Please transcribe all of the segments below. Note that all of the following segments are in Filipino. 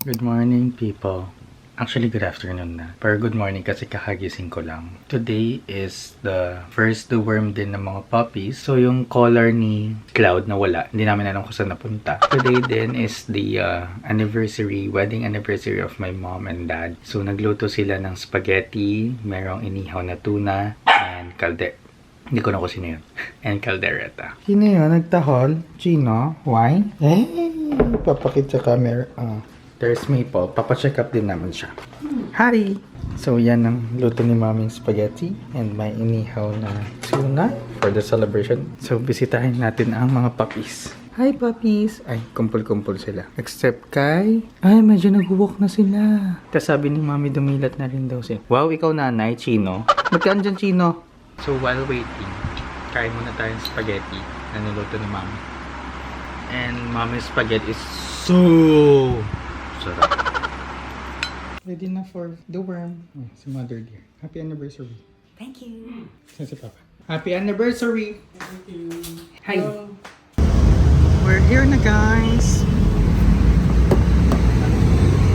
Good morning, people. Actually, good afternoon na. Pero good morning kasi kakagising ko lang. Today is the first deworm din ng mga puppies. So, yung collar ni Cloud na wala. Hindi namin alam kung saan napunta. Today din is the wedding anniversary of my mom and dad. So, nagluto sila ng spaghetti, merong inihaw na tuna, and hindi ko na kung sino yun. And caldereta. Sino yun? Nagtahol? Chino? Why? Papakit sa camera. There's Maple. Papacheck up din naman siya. Hari! So, yan ang luto ni Maming spaghetti. And may inihaw na tuna for the celebration. So, bisitahin natin ang mga puppies. Hi, puppies! Ay, kumpul-kumpul sila. Except kay... Ay, medyo nag-walk na sila. Tapos sabi ni Mami, dumilat na rin daw siya. Wow, ikaw nanay, Chino. Magkaan dyan, Chino? So, while waiting, kain muna tayong spaghetti na niluto ni Mami. And Mami's spaghetti is so... sarap. Ready na for the worm. Oh, si Mother dear. Happy anniversary. Thank you. Saan si Papa? Happy anniversary! Thank you. Hi! We're here na, guys!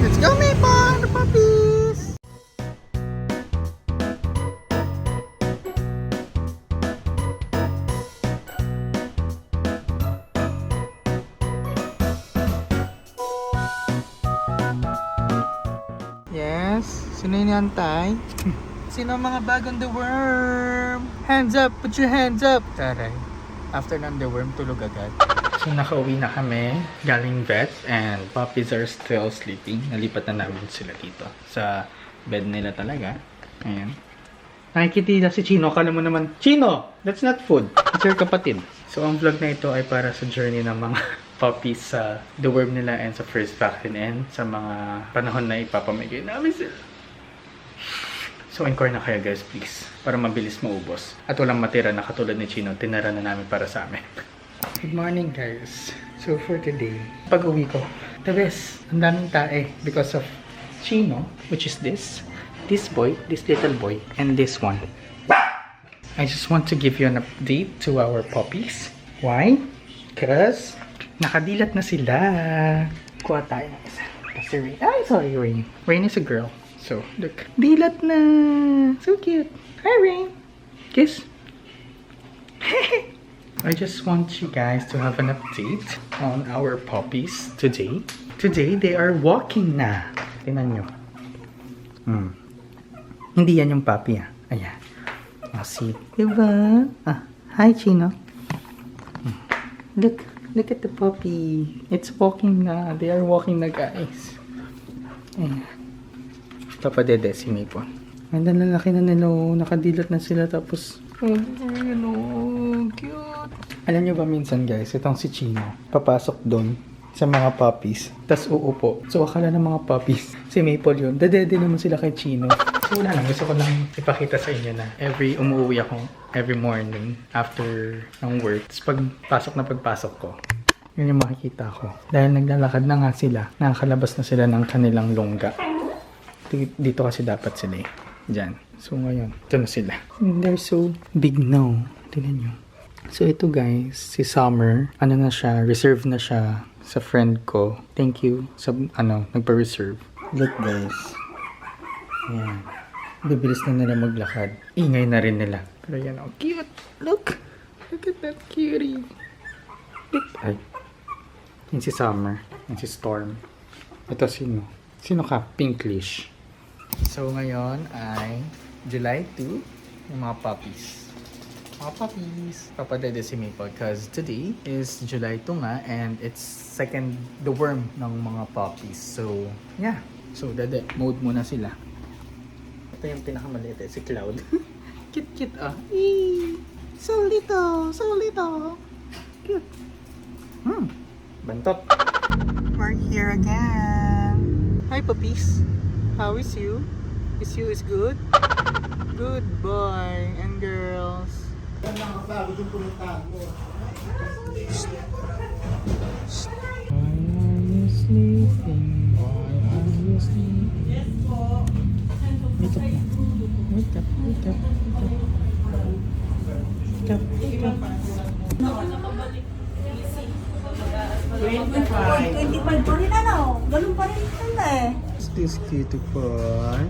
Let's go, Maple! The puppies! Yes? Sino inantay? Sino ang mga bagong the worm? Hands up! Put your hands up! Taray. After ng the worm, tulog agad. So, nakauwi na kami galing vet and puppies are still sleeping. Nalipat na namin sila dito sa bed nila talaga. Ayan. Nakikitila si Chino. Kala mo naman, Chino! That's not food. It's your kapatid. So, ang vlog na ito ay para sa journey ng mga puppies sa the worm nila and sa first vaccine and sa mga panahon na ipapamigay namin sila. So, encore na kayo guys, please. Para mabilis maubos. At walang matira na katulad ni Chino, tinara na namin para sa amin. Good morning guys. So, for today, pag-uwi ko, the best. Ang daming tae because of Chino, which is this boy, this little boy, and this one. I just want to give you an update to our puppies. Why? Because nakadilat na sila. Kuha tayo ng isa. Kasi Rain. Ay, sorry, Rain. Rain is a girl. So, look. Dilat na. So cute. Hi, Rain. Kiss. I just want you guys to have an update on our puppies today. Today, they are walking na. Tingnan nyo. Hindi yan yung puppy, ah. Ayan. Oh, see. Diba? Hi, Chino. Look at the puppy. It's walking na. They are walking na, guys. Ayan. Papa Dede, si Maple. Ang lalaki na nila. Nakadilat na sila. Tapos, cute. Alam nyo ba minsan, guys, itong si Chino, papasok doon sa mga puppies. Tapos uupo. So, akala ng mga puppies, si Maple yun. Dadede naman sila kay Chino. So, wala lang. Gusto ko lang ipakita sa inyo na umuwi ako every morning after ng work. Tapos pagpasok ko, yun yung makikita ko. Dahil naglalakad na nga sila, nakakalabas na sila ng kanilang longga. Dito kasi dapat sila eh. Diyan. So ngayon, ito na sila. And they're so big now. Tingnan nyo. So ito guys, si Summer, na siya, reserve na siya sa friend ko. Thank you sa, nagpa-reserve. Look guys. Ayan. Bibilis na nila maglakad. Ingay na rin nila. Pero yan, oh, cute. Look at that cutie. Look. Ay. Yan si Summer. Yan si Storm. Ito sino? Sino ka? Pinklish. So ngayon ay July 2. Yung mga puppies. Mga puppies. Papadede si Maple because today is July 2 nga and it's the worm ng mga puppies. So, yeah. So, dede. Mode muna sila. Ito yung pinakamaliit eh, si Cloud. Cute ah. Eee! So little. Cute. Bantot. We're here again. Hi puppies. How is you? Is you is good? Good boy and girls. Yan lang ang sabi yung pumuntahan mo. Why are you sleeping? Why are you sleeping? Wake up na. Wake up. Wake up. 25 pa rin ano. Ganun pa rin eh. This kitty boy.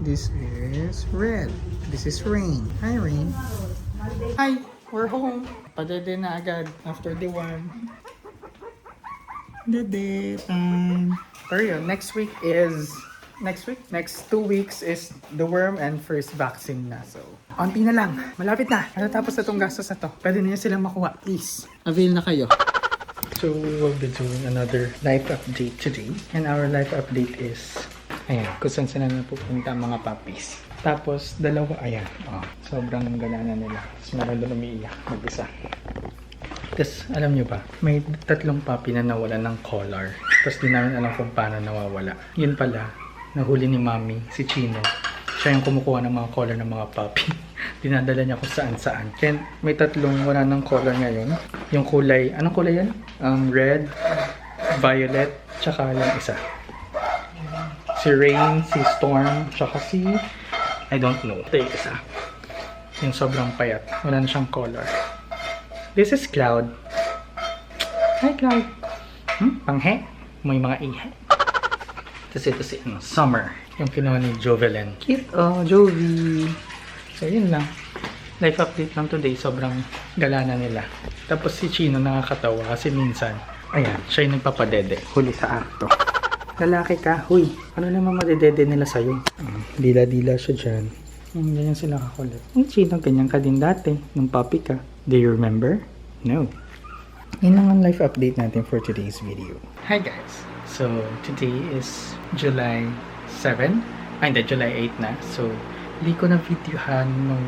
This is Red. This is Rain. Hi, Rain. Hi, we're home. Padede na agad after the one. Dede time. Pero yun, next 2 weeks is the worm and first vaccine na. So, onti na lang. Malapit na. Matatapos na itong gastos na to. Pwede na silang makuha. Please, avail na kayo. So, we'll be doing another life update today. And our life update is, ayan, kung saan sila napupunta ang mga puppies. Tapos, dalawa, ayan. Oh, sobrang gala na nila. Tapos, meron doon umiiyak. Mag-isa. Tapos, alam nyo ba, may 3 puppy na nawala ng collar. Tapos, di namin alam kung paano nawawala. Yun pala, nahuli ni Mami, si Chino. Siya yung kumukuha ng mga collar ng mga puppy. Dinadala niya kung saan-saan. Then, may 3 wala ng collar ngayon. Yung kulay, anong kulay yan? Red, violet, tsaka yung isa. Si Rain, si Storm, tsaka si, I don't know. Ito yung isa. Yung sobrang payat. Wala na siyang collar. This is Cloud. Hi, Cloud. Panghe? May mga ihe. Tapos ito si Summer. Yung kinuha ni Jovelyn. Cute. Oh, Jovi. So, yun lang. Life update lang today. Sobrang gala na nila. Tapos si Chino nakakatawa kasi minsan, ayan, siya yung nagpapadede. Huli sa akto. Lalaki ka. Huy, ano naman madedede nila sa'yo? Dila-dila siya dyan. Ganyan sila kakulit. Chino, ganyan ka din dati. Nung puppy ka. Do you remember? No. Yun lang ang life update natin for today's video. Hi guys! So, today is July 7. Ay, hindi, July 8 na. So, hindi ko na videohan nung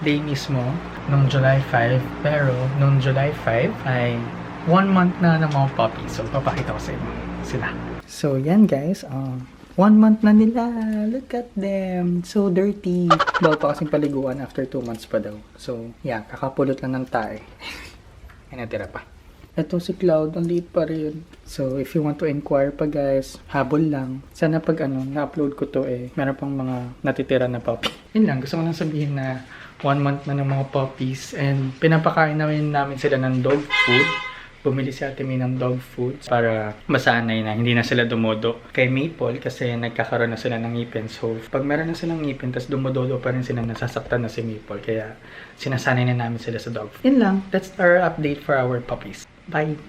day mismo, nung July 5. Pero, nung July 5 ay 1 month na ng mga puppy. So, papakita ko sa inyo sila. So, yan guys. 1 month na nila. Look at them. So dirty. Bawal pa kasing paliguan after 2 months pa daw. So, yeah. Kakapulot lang ng tae. Ay, natira pa. Ito si Cloud, ang liit pa rin. So, if you want to inquire pa guys, habol lang. Sana pag na-upload ko to meron pang mga natitira na puppy. Yun lang, gusto ko lang sabihin na 1 month na ng mga puppies and pinapakain namin sila ng dog food. Bumili si Ate May ng dog food para masanay na hindi na sila dumodo kay Maple kasi nagkakaroon na sila ng ngipin. So, pag meron na silang ngipin tapos dumododo pa rin sila, nasasaktan na si Maple. Kaya sinasanay na namin sila sa dog food. Yun lang, that's our update for our puppies. Bye!